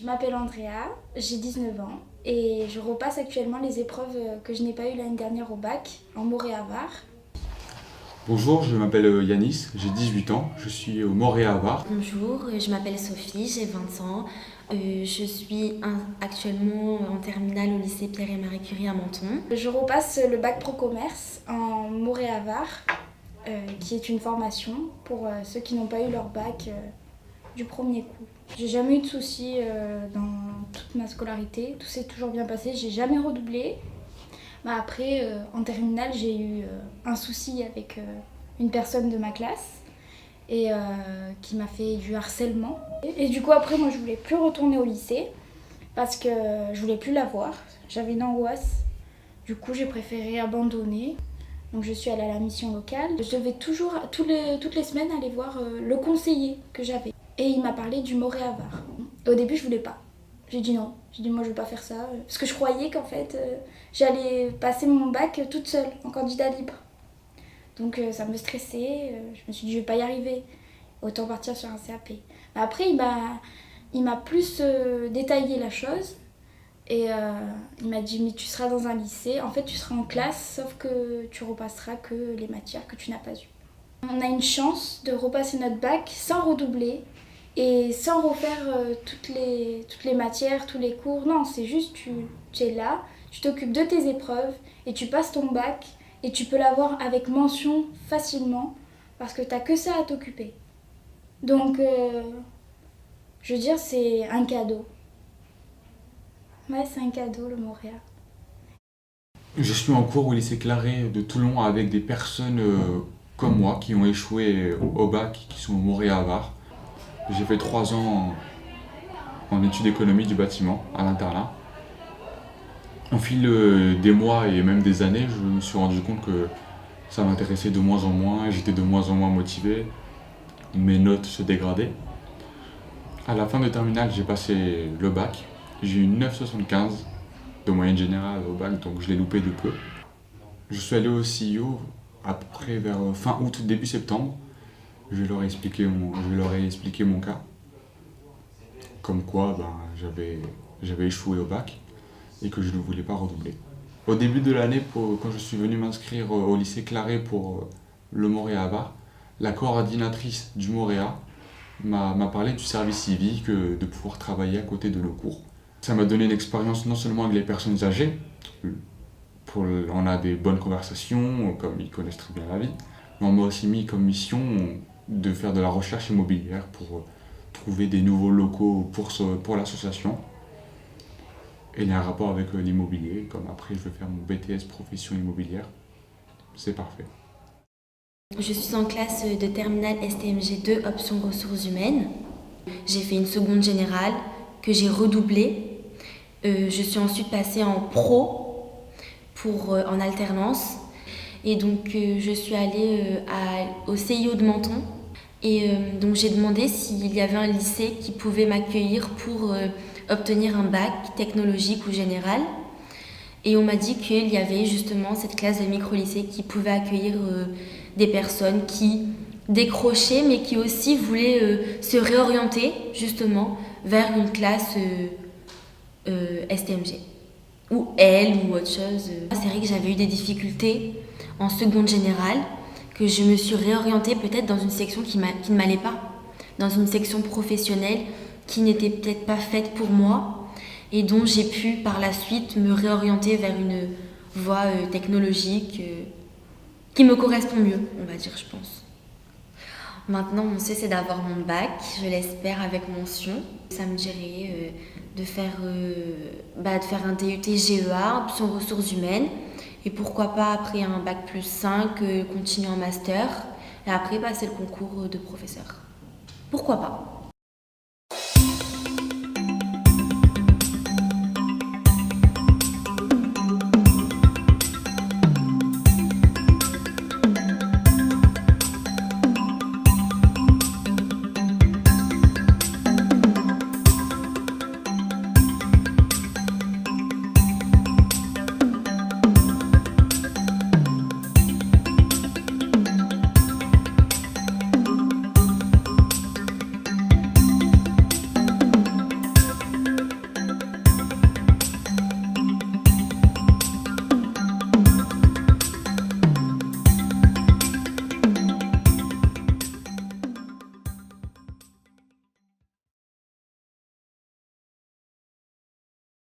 Je m'appelle Andrea, j'ai 19 ans et je repasse actuellement les épreuves que je n'ai pas eues l'année dernière au bac en Morée-à-Var. Bonjour, je m'appelle Yanis, j'ai 18 ans, je suis au Morée-à-Var. Bonjour, je m'appelle Sophie, j'ai 20 ans. Je suis actuellement en terminale au lycée Pierre et Marie Curie à Menton. Je repasse le bac pro commerce en Morée-à-Var, qui est une formation pour ceux qui n'ont pas eu leur bac du premier coup. J'ai jamais eu de soucis dans toute ma scolarité, tout s'est toujours bien passé, j'ai jamais redoublé. Après, en terminale, j'ai eu un souci avec une personne de ma classe et qui m'a fait du harcèlement. Et du coup, après, moi, je voulais plus retourner au lycée parce que je voulais plus la voir. J'avais une angoisse. Du coup, j'ai préféré abandonner. Donc, je suis allée à la mission locale. Je devais toujours, toutes les semaines, aller voir le conseiller que j'avais. Et il m'a parlé du Morée-à-Var. Au début, je voulais pas. J'ai dit non. J'ai dit moi je veux pas faire ça. Parce que je croyais qu'en fait j'allais passer mon bac toute seule, en candidat libre. Donc ça me stressait. Je me suis dit je vais pas y arriver. Autant partir sur un CAP. Mais après il m'a plus détaillé la chose. Et il m'a dit mais tu seras dans un lycée. En fait tu seras en classe sauf que tu repasseras que les matières que tu n'as pas eues. On a une chance de repasser notre bac sans redoubler. Et sans refaire toutes les matières, tous les cours, non, c'est juste tu es là, tu t'occupes de tes épreuves et tu passes ton bac et tu peux l'avoir avec mention facilement parce que tu n'as que ça à t'occuper. Donc, je veux dire, c'est un cadeau. Ouais, c'est un cadeau le Montréal. Je suis en cours au lycée Claret de Toulon avec des personnes comme moi qui ont échoué au bac, qui sont au Morée-à-Var. J'ai fait 3 ans en études économie du bâtiment à l'internat. Au fil des mois et même des années, je me suis rendu compte que ça m'intéressait de moins en moins, j'étais de moins en moins motivé, mes notes se dégradaient. À la fin de terminale, j'ai passé le bac, j'ai eu 9,75 de moyenne générale au bac, donc je l'ai loupé de peu. Je suis allé au CIO à peu près vers fin août, début septembre. Je leur ai expliqué mon cas. Comme quoi j'avais échoué au bac et que je ne voulais pas redoubler. Au début de l'année, quand je suis venu m'inscrire au lycée Claret pour le Morée-à-Var, la coordinatrice du Moréa m'a parlé du service civique, de pouvoir travailler à côté de nos cours. Ça m'a donné une expérience non seulement avec les personnes âgées, on a des bonnes conversations, comme ils connaissent très bien la vie, mais on m'a aussi mis comme mission de faire de la recherche immobilière pour trouver des nouveaux locaux pour l'association. Et il y a un rapport avec l'immobilier, comme après je vais faire mon BTS profession immobilière, c'est parfait. Je suis en classe de terminale STMG 2, option ressources humaines. J'ai fait une seconde générale que j'ai redoublée. Je suis ensuite passée en pro en alternance. Et donc je suis allée au CIO de Menton. Et donc j'ai demandé s'il y avait un lycée qui pouvait m'accueillir pour obtenir un bac technologique ou général. Et on m'a dit qu'il y avait justement cette classe de micro-lycée qui pouvait accueillir des personnes qui décrochaient mais qui aussi voulaient se réorienter justement vers une classe STMG ou L ou autre chose. C'est vrai que j'avais eu des difficultés en seconde générale, que je me suis réorientée peut-être dans une section qui ne m'allait pas, dans une section professionnelle qui n'était peut-être pas faite pour moi et dont j'ai pu par la suite me réorienter vers une voie technologique qui me correspond mieux, on va dire, je pense. Maintenant, mon souhait, c'est d'avoir mon bac, je l'espère avec mention. Ça me dirait de faire un DUT GEA, option ressources humaines, et pourquoi pas après un bac plus 5, continuer en master, et après passer le concours de professeur. Pourquoi pas ?